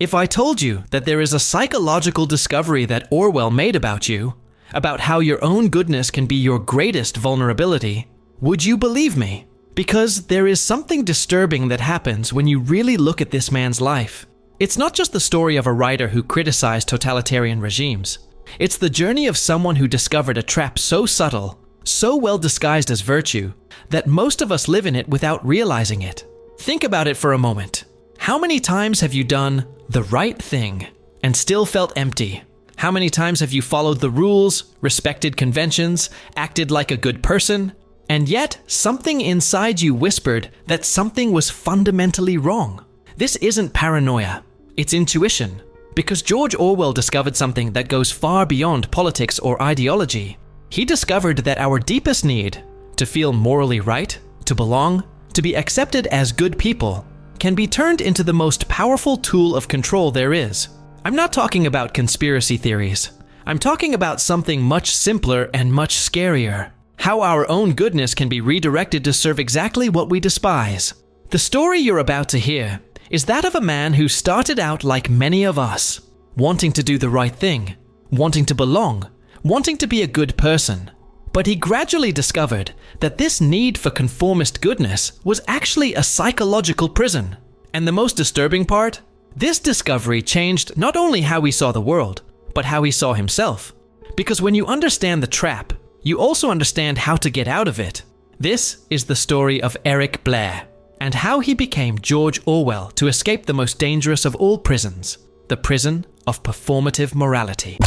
If I told you that there is a psychological discovery that Orwell made about you, about how your own goodness can be your greatest vulnerability, would you believe me? Because there is something disturbing that happens when you really look at this man's life. It's not just the story of a writer who criticized totalitarian regimes. It's the journey of someone who discovered a trap so subtle, so well disguised as virtue, that most of us live in it without realizing it. Think about it for a moment. How many times have you done the right thing and still felt empty? How many times have you followed the rules, respected conventions, acted like a good person, and yet something inside you whispered that something was fundamentally wrong? This isn't paranoia, it's intuition. Because George Orwell discovered something that goes far beyond politics or ideology. He discovered that our deepest need, to feel morally right, to belong, to be accepted as good people, can be turned into the most powerful tool of control there is. I'm not talking about conspiracy theories. I'm talking about something much simpler and much scarier. How our own goodness can be redirected to serve exactly what we despise. The story you're about to hear is that of a man who started out like many of us, wanting to do the right thing, wanting to belong, wanting to be a good person. But he gradually discovered that this need for conformist goodness was actually a psychological prison. And the most disturbing part? This discovery changed not only how he saw the world, but how he saw himself. Because when you understand the trap, you also understand how to get out of it. This is the story of Eric Blair, and how he became George Orwell to escape the most dangerous of all prisons, the prison of performative morality.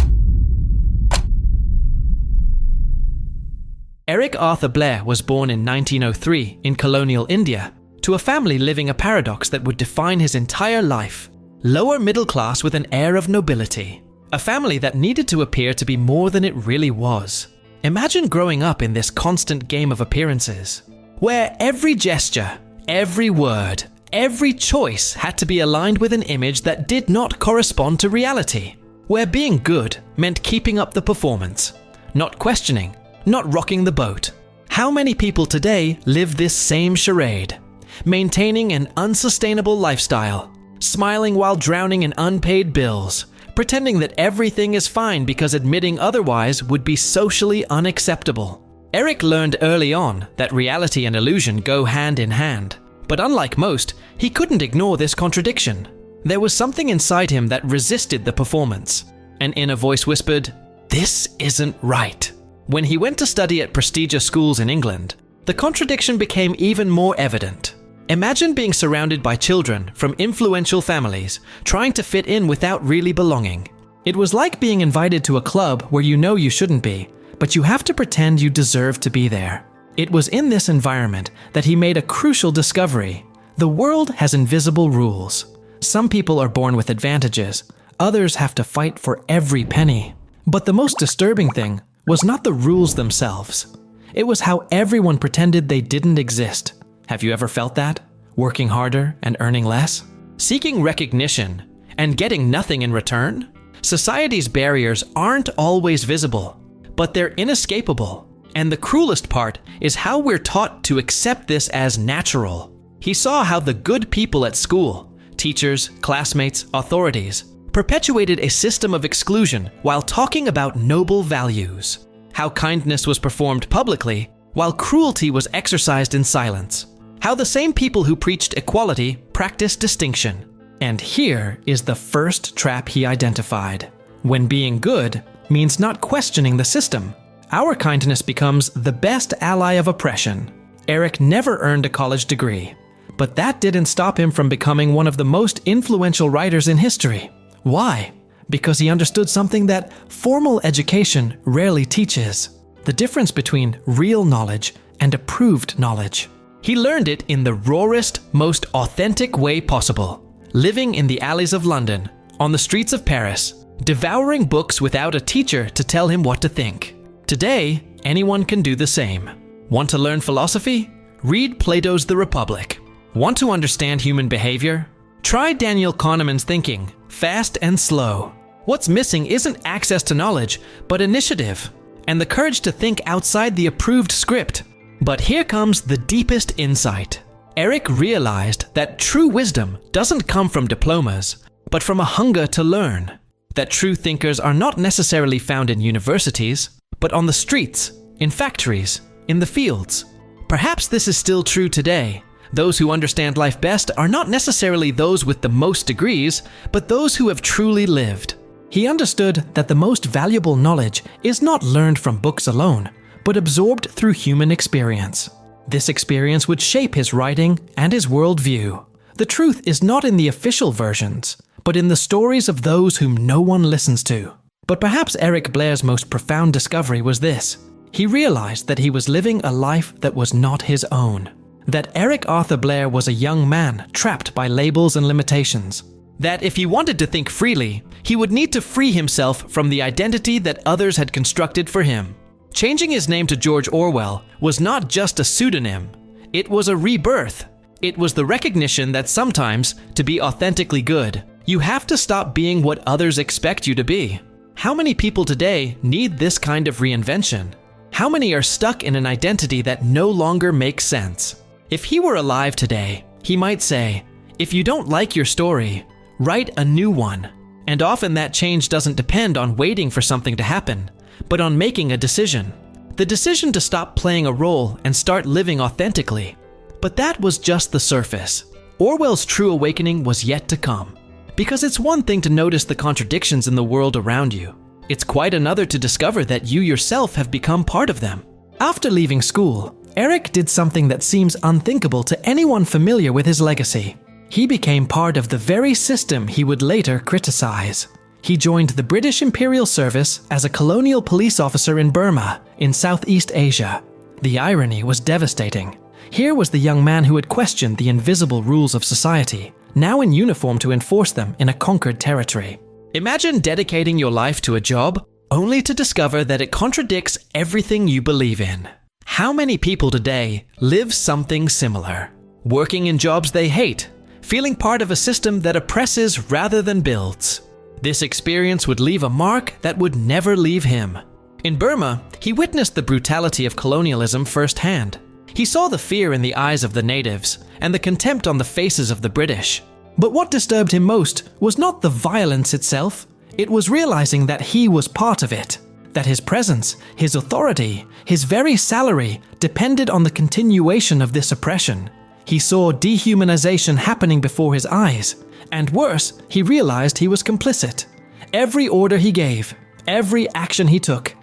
Eric Arthur Blair was born in 1903 in colonial India to a family living a paradox that would define his entire life. Lower middle class with an air of nobility. A family that needed to appear to be more than it really was. Imagine growing up in this constant game of appearances, where every gesture, every word, every choice had to be aligned with an image that did not correspond to reality. Where being good meant keeping up the performance, not questioning, not rocking the boat. How many people today live this same charade, maintaining an unsustainable lifestyle, smiling while drowning in unpaid bills, pretending that everything is fine because admitting otherwise would be socially unacceptable. Eric learned early on that reality and illusion go hand in hand, but unlike most, he couldn't ignore this contradiction. There was something inside him that resisted the performance. An inner voice whispered, "This isn't right." When he went to study at prestigious schools in England, the contradiction became even more evident. Imagine being surrounded by children from influential families, trying to fit in without really belonging. It was like being invited to a club where you know you shouldn't be, but you have to pretend you deserve to be there. It was in this environment that he made a crucial discovery. The world has invisible rules. Some people are born with advantages, others have to fight for every penny. But the most disturbing thing was not the rules themselves. It was how everyone pretended they didn't exist. Have you ever felt that? Working harder and earning less? Seeking recognition and getting nothing in return? Society's barriers aren't always visible, but they're inescapable. And the cruelest part is how we're taught to accept this as natural. He saw how the good people at school, teachers, classmates, authorities, perpetuated a system of exclusion while talking about noble values. How kindness was performed publicly while cruelty was exercised in silence. How the same people who preached equality practiced distinction. And here is the first trap he identified. When being good means not questioning the system, our kindness becomes the best ally of oppression. Eric never earned a college degree, but that didn't stop him from becoming one of the most influential writers in history. Why? Because he understood something that formal education rarely teaches: the difference between real knowledge and approved knowledge. He learned it in the rawest, most authentic way possible, living in the alleys of London, on the streets of Paris, devouring books without a teacher to tell him what to think. Today, anyone can do the same. Want to learn philosophy? Read Plato's The Republic. Want to understand human behavior? Try Daniel Kahneman's thinking, Fast and Slow. What's missing isn't access to knowledge, but initiative, and the courage to think outside the approved script. But here comes the deepest insight. Eric realized that true wisdom doesn't come from diplomas, but from a hunger to learn. That true thinkers are not necessarily found in universities, but on the streets, in factories, in the fields. Perhaps this is still true today. Those who understand life best are not necessarily those with the most degrees, but those who have truly lived. He understood that the most valuable knowledge is not learned from books alone, but absorbed through human experience. This experience would shape his writing and his worldview. The truth is not in the official versions, but in the stories of those whom no one listens to. But perhaps Eric Blair's most profound discovery was this. He realized that he was living a life that was not his own. That Eric Arthur Blair was a young man trapped by labels and limitations. That if he wanted to think freely, he would need to free himself from the identity that others had constructed for him. Changing his name to George Orwell was not just a pseudonym. It was a rebirth. It was the recognition that sometimes, to be authentically good, you have to stop being what others expect you to be. How many people today need this kind of reinvention? How many are stuck in an identity that no longer makes sense? If he were alive today, he might say, if you don't like your story, write a new one. And often that change doesn't depend on waiting for something to happen, but on making a decision. The decision to stop playing a role and start living authentically. But that was just the surface. Orwell's true awakening was yet to come. Because it's one thing to notice the contradictions in the world around you. It's quite another to discover that you yourself have become part of them. After leaving school, Eric did something that seems unthinkable to anyone familiar with his legacy. He became part of the very system he would later criticize. He joined the British Imperial Service as a colonial police officer in Burma, in Southeast Asia. The irony was devastating. Here was the young man who had questioned the invisible rules of society, now in uniform to enforce them in a conquered territory. Imagine dedicating your life to a job only to discover that it contradicts everything you believe in. How many people today live something similar? Working in jobs they hate, feeling part of a system that oppresses rather than builds. This experience would leave a mark that would never leave him. In Burma, he witnessed the brutality of colonialism firsthand. He saw the fear in the eyes of the natives and the contempt on the faces of the British. But what disturbed him most was not the violence itself. It was realizing that he was part of it. That his presence, his authority, his very salary depended on the continuation of this oppression. He saw dehumanization happening before his eyes. And worse, he realized he was complicit. Every order he gave, every action he took,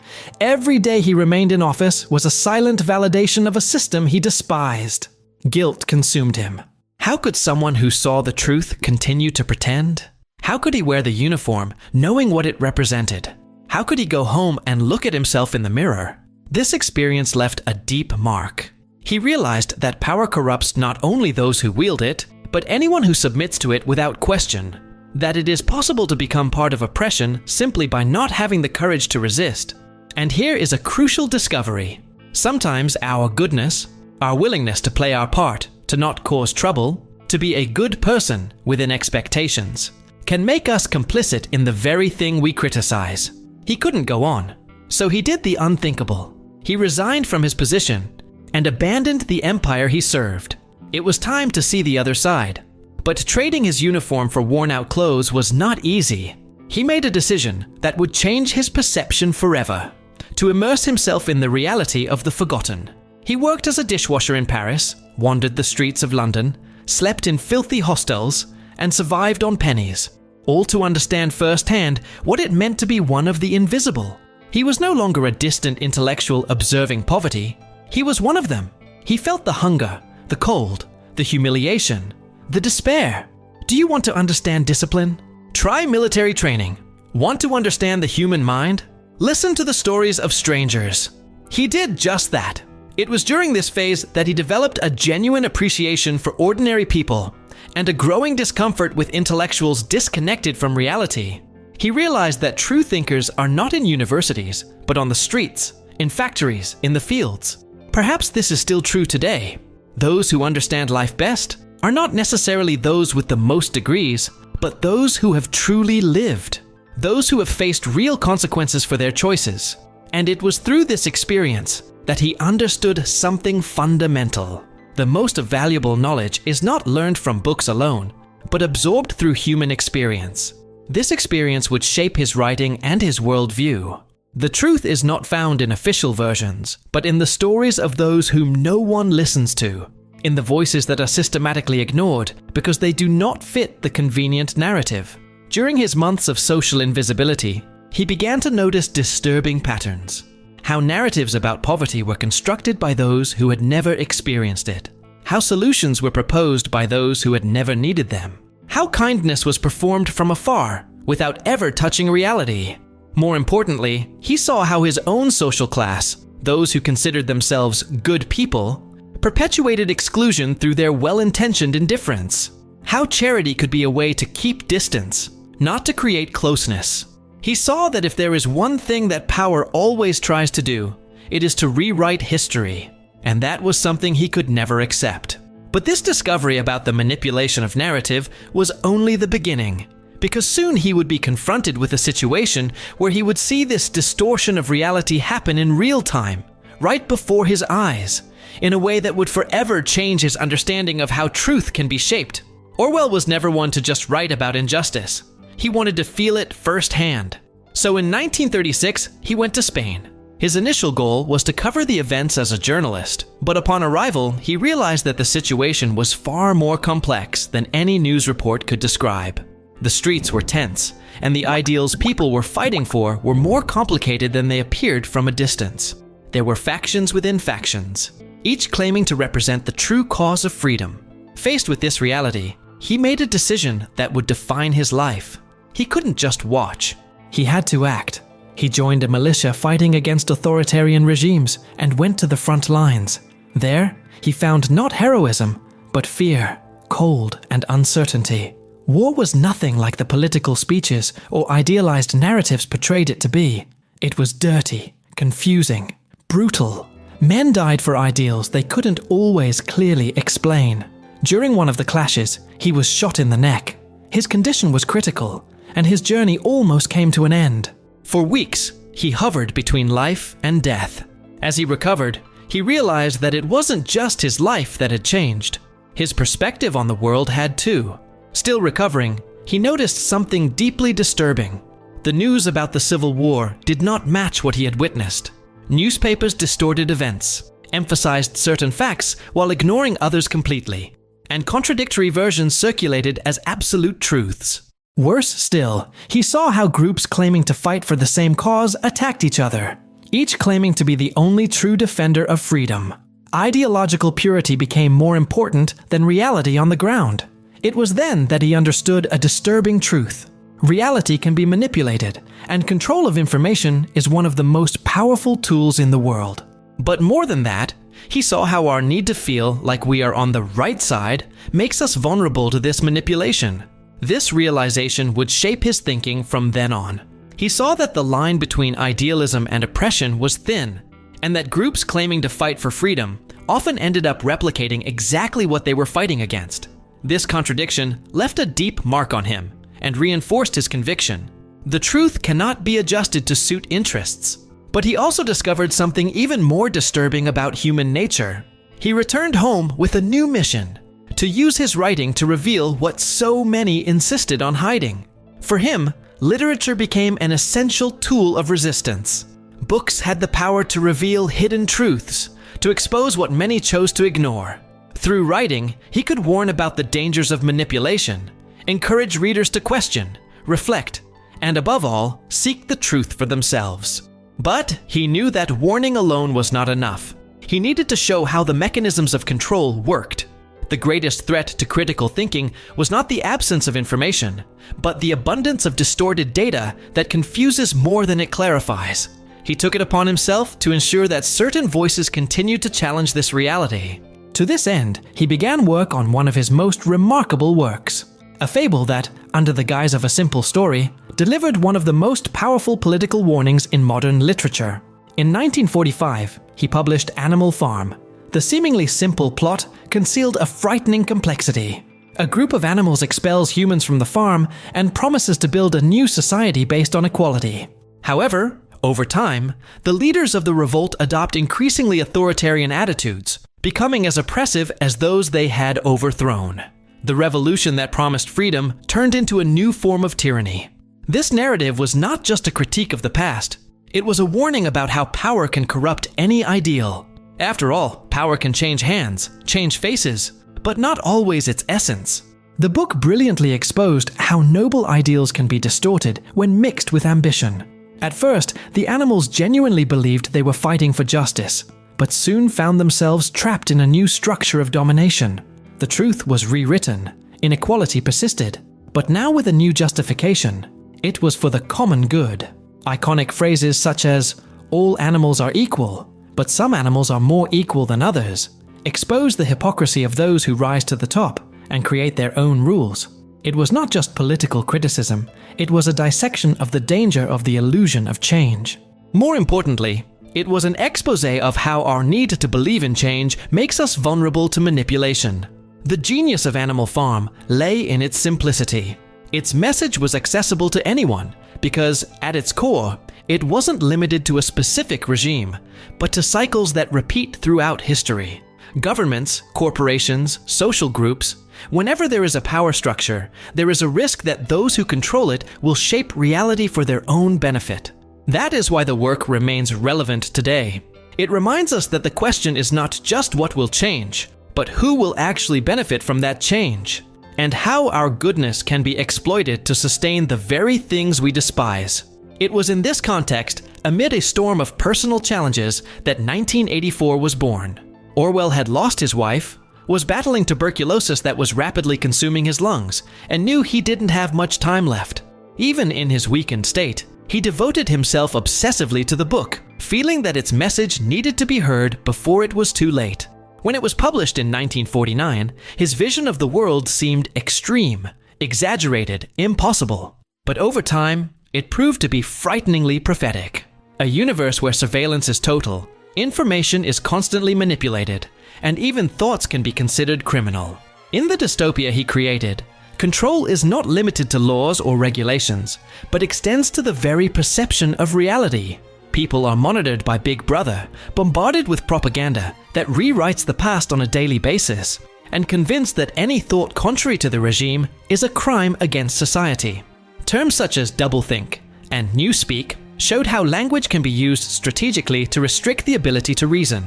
every day he remained in office was a silent validation of a system he despised. Guilt consumed him. How could someone who saw the truth continue to pretend? How could he wear the uniform, knowing what it represented? How could he go home and look at himself in the mirror? This experience left a deep mark. He realized that power corrupts not only those who wield it, but anyone who submits to it without question. That it is possible to become part of oppression simply by not having the courage to resist. And here is a crucial discovery. Sometimes our goodness, our willingness to play our part, to not cause trouble, to be a good person within expectations, can make us complicit in the very thing we criticize. He couldn't go on, so he did the unthinkable. He resigned from his position and abandoned the empire he served. It was time to see the other side. But trading his uniform for worn-out clothes was not easy. He made a decision that would change his perception forever, to immerse himself in the reality of the forgotten. He worked as a dishwasher in Paris, wandered the streets of London, slept in filthy hostels, and survived on pennies, all to understand firsthand what it meant to be one of the invisible. He was no longer a distant intellectual observing poverty. He was one of them. He felt the hunger, the cold, the humiliation, the despair. Do you want to understand discipline? Try military training. Want to understand the human mind? Listen to the stories of strangers. He did just that. It was during this phase that he developed a genuine appreciation for ordinary people and a growing discomfort with intellectuals disconnected from reality. He realized that true thinkers are not in universities, but on the streets, in factories, in the fields. Perhaps this is still true today. Those who understand life best are not necessarily those with the most degrees, but those who have truly lived. Those who have faced real consequences for their choices. And it was through this experience that he understood something fundamental. The most valuable knowledge is not learned from books alone, but absorbed through human experience. This experience would shape his writing and his worldview. The truth is not found in official versions, but in the stories of those whom no one listens to, in the voices that are systematically ignored because they do not fit the convenient narrative. During his months of social invisibility, he began to notice disturbing patterns. How narratives about poverty were constructed by those who had never experienced it. How solutions were proposed by those who had never needed them. How kindness was performed from afar without ever touching reality. More importantly, he saw how his own social class, those who considered themselves good people, perpetuated exclusion through their well-intentioned indifference. How charity could be a way to keep distance, not to create closeness. He saw that if there is one thing that power always tries to do, it is to rewrite history, and that was something he could never accept. But this discovery about the manipulation of narrative was only the beginning, because soon he would be confronted with a situation where he would see this distortion of reality happen in real time, right before his eyes, in a way that would forever change his understanding of how truth can be shaped. Orwell was never one to just write about injustice. He wanted to feel it firsthand. So in 1936, he went to Spain. His initial goal was to cover the events as a journalist, but upon arrival, he realized that the situation was far more complex than any news report could describe. The streets were tense, and the ideals people were fighting for were more complicated than they appeared from a distance. There were factions within factions, each claiming to represent the true cause of freedom. Faced with this reality, he made a decision that would define his life. He couldn't just watch. He had to act. He joined a militia fighting against authoritarian regimes and went to the front lines. There, he found not heroism, but fear, cold, and uncertainty. War was nothing like the political speeches or idealized narratives portrayed it to be. It was dirty, confusing, brutal. Men died for ideals they couldn't always clearly explain. During one of the clashes, he was shot in the neck. His condition was critical, and his journey almost came to an end. For weeks, he hovered between life and death. As he recovered, he realized that it wasn't just his life that had changed. His perspective on the world had too. Still recovering, he noticed something deeply disturbing. The news about the Civil War did not match what he had witnessed. Newspapers distorted events, emphasized certain facts while ignoring others completely, and contradictory versions circulated as absolute truths. Worse still, he saw how groups claiming to fight for the same cause attacked each other, each claiming to be the only true defender of freedom. Ideological purity became more important than reality on the ground. It was then that he understood a disturbing truth. Reality can be manipulated, and control of information is one of the most powerful tools in the world. But more than that, he saw how our need to feel like we are on the right side makes us vulnerable to this manipulation. This realization would shape his thinking from then on. He saw that the line between idealism and oppression was thin, and that groups claiming to fight for freedom often ended up replicating exactly what they were fighting against. This contradiction left a deep mark on him and reinforced his conviction. The truth cannot be adjusted to suit interests. But he also discovered something even more disturbing about human nature. He returned home with a new mission: to use his writing to reveal what so many insisted on hiding. For him, literature became an essential tool of resistance. Books had the power to reveal hidden truths, to expose what many chose to ignore. Through writing, he could warn about the dangers of manipulation, encourage readers to question, reflect, and above all, seek the truth for themselves. But he knew that warning alone was not enough. He needed to show how the mechanisms of control worked. The greatest threat to critical thinking was not the absence of information, but the abundance of distorted data that confuses more than it clarifies. He took it upon himself to ensure that certain voices continued to challenge this reality. To this end, he began work on one of his most remarkable works, a fable that, under the guise of a simple story, delivered one of the most powerful political warnings in modern literature. In 1945, he published Animal Farm. The seemingly simple plot concealed a frightening complexity. A group of animals expels humans from the farm and promises to build a new society based on equality. However, over time, the leaders of the revolt adopt increasingly authoritarian attitudes, becoming as oppressive as those they had overthrown. The revolution that promised freedom turned into a new form of tyranny. This narrative was not just a critique of the past. It was a warning about how power can corrupt any ideal. After all, power can change hands, change faces, but not always its essence. The book brilliantly exposed how noble ideals can be distorted when mixed with ambition. At first, the animals genuinely believed they were fighting for justice, but soon found themselves trapped in a new structure of domination. The truth was rewritten, inequality persisted, but now with a new justification. It was for the common good. Iconic phrases such as, "All animals are equal, but some animals are more equal than others," expose the hypocrisy of those who rise to the top and create their own rules. It was not just political criticism, it was a dissection of the danger of the illusion of change. More importantly, it was an exposé of how our need to believe in change makes us vulnerable to manipulation. The genius of Animal Farm lay in its simplicity. Its message was accessible to anyone because, at its core, it wasn't limited to a specific regime, but to cycles that repeat throughout history. Governments, corporations, social groups, whenever there is a power structure, there is a risk that those who control it will shape reality for their own benefit. That is why the work remains relevant today. It reminds us that the question is not just what will change, but who will actually benefit from that change, and how our goodness can be exploited to sustain the very things we despise. It was in this context, amid a storm of personal challenges, that 1984 was born. Orwell had lost his wife, was battling tuberculosis that was rapidly consuming his lungs, and knew he didn't have much time left. Even in his weakened state, he devoted himself obsessively to the book, feeling that its message needed to be heard before it was too late. When it was published in 1949, his vision of the world seemed extreme, exaggerated, impossible. But over time, it proved to be frighteningly prophetic. A universe where surveillance is total, information is constantly manipulated, and even thoughts can be considered criminal. In the dystopia he created, control is not limited to laws or regulations, but extends to the very perception of reality. People are monitored by Big Brother, bombarded with propaganda that rewrites the past on a daily basis, and convinced that any thought contrary to the regime is a crime against society. Terms such as doublethink and newspeak showed how language can be used strategically to restrict the ability to reason.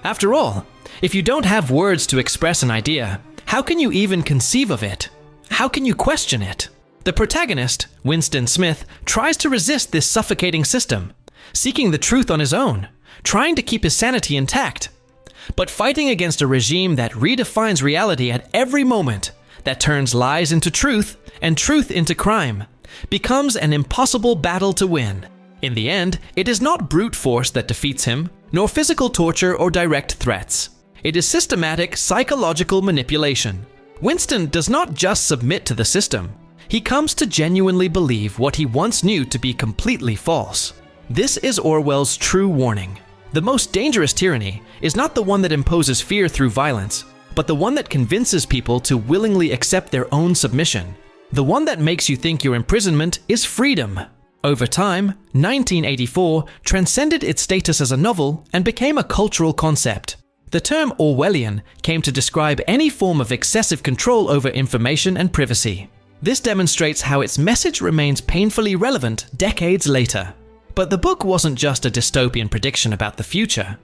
After all, if you don't have words to express an idea, how can you even conceive of it? How can you question it? The protagonist, Winston Smith, tries to resist this suffocating system, seeking the truth on his own, trying to keep his sanity intact, but fighting against a regime that redefines reality at every moment, that turns lies into truth and truth into crime, becomes an impossible battle to win. In the end, it is not brute force that defeats him, nor physical torture or direct threats. It is systematic psychological manipulation. Winston does not just submit to the system. He comes to genuinely believe what he once knew to be completely false. This is Orwell's true warning. The most dangerous tyranny is not the one that imposes fear through violence, but the one that convinces people to willingly accept their own submission. The one that makes you think your imprisonment is freedom. Over time, 1984 transcended its status as a novel and became a cultural concept. The term Orwellian came to describe any form of excessive control over information and privacy. This demonstrates how its message remains painfully relevant decades later. But the book wasn't just a dystopian prediction about the future.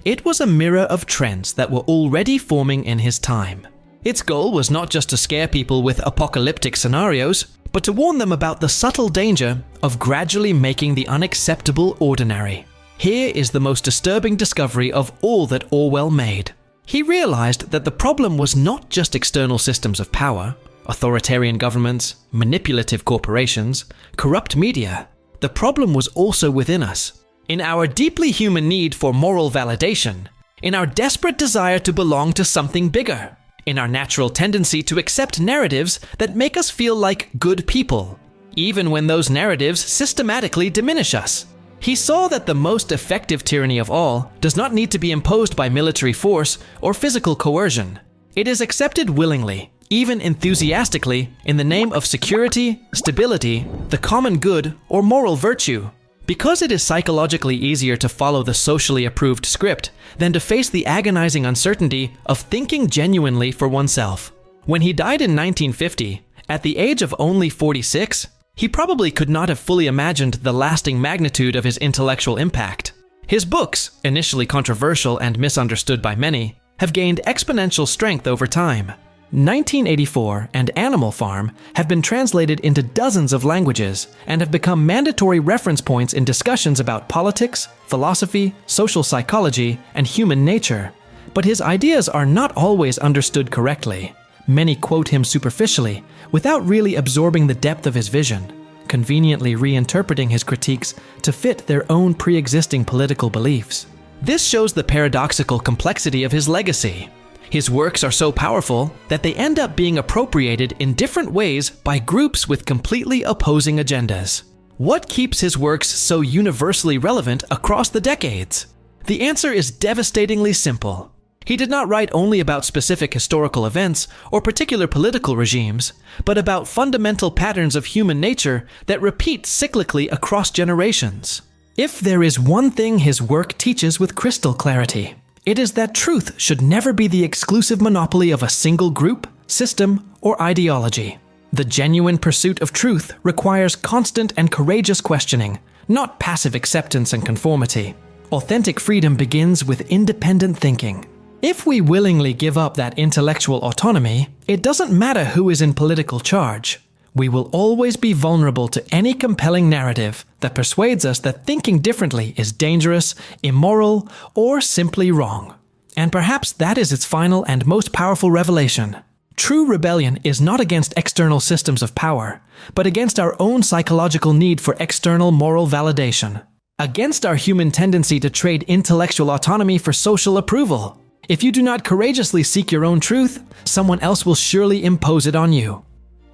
It was a mirror of trends that were already forming in his time. Its goal was not just to scare people with apocalyptic scenarios, but to warn them about the subtle danger of gradually making the unacceptable ordinary. Here is the most disturbing discovery of all that Orwell made. He realized that the problem was not just external systems of power, authoritarian governments, manipulative corporations, corrupt media. The problem was also within us, in our deeply human need for moral validation, in our desperate desire to belong to something bigger, in our natural tendency to accept narratives that make us feel like good people, even when those narratives systematically diminish us. He saw that the most effective tyranny of all does not need to be imposed by military force or physical coercion. It is accepted willingly, even enthusiastically, in the name of security, stability, the common good, or moral virtue. Because it is psychologically easier to follow the socially approved script than to face the agonizing uncertainty of thinking genuinely for oneself. When he died in 1950, at the age of only 46, he probably could not have fully imagined the lasting magnitude of his intellectual impact. His books, initially controversial and misunderstood by many, have gained exponential strength over time. 1984 and Animal Farm have been translated into dozens of languages and have become mandatory reference points in discussions about politics, philosophy, social psychology, and human nature. But his ideas are not always understood correctly. Many quote him superficially, without really absorbing the depth of his vision, conveniently reinterpreting his critiques to fit their own pre-existing political beliefs. This shows the paradoxical complexity of his legacy. His works are so powerful that they end up being appropriated in different ways by groups with completely opposing agendas. What keeps his works so universally relevant across the decades? The answer is devastatingly simple. He did not write only about specific historical events or particular political regimes, but about fundamental patterns of human nature that repeat cyclically across generations. If there is one thing his work teaches with crystal clarity, it is that truth should never be the exclusive monopoly of a single group, system, or ideology. The genuine pursuit of truth requires constant and courageous questioning, not passive acceptance and conformity. Authentic freedom begins with independent thinking. If we willingly give up that intellectual autonomy, it doesn't matter who is in political charge. We will always be vulnerable to any compelling narrative that persuades us that thinking differently is dangerous, immoral, or simply wrong. And perhaps that is its final and most powerful revelation. True rebellion is not against external systems of power, but against our own psychological need for external moral validation. Against our human tendency to trade intellectual autonomy for social approval. If you do not courageously seek your own truth, someone else will surely impose it on you.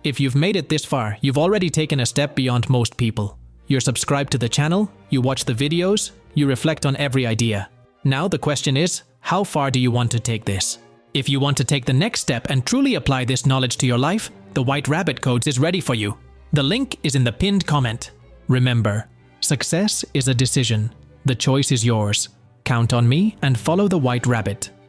If you've made it this far, you've already taken a step beyond most people. You're subscribed to the channel, you watch the videos, you reflect on every idea. Now the question is, how far do you want to take this? If you want to take the next step and truly apply this knowledge to your life, the White Rabbit Codes is ready for you. The link is in the pinned comment. Remember, success is a decision. The choice is yours. Count on me and follow the White Rabbit.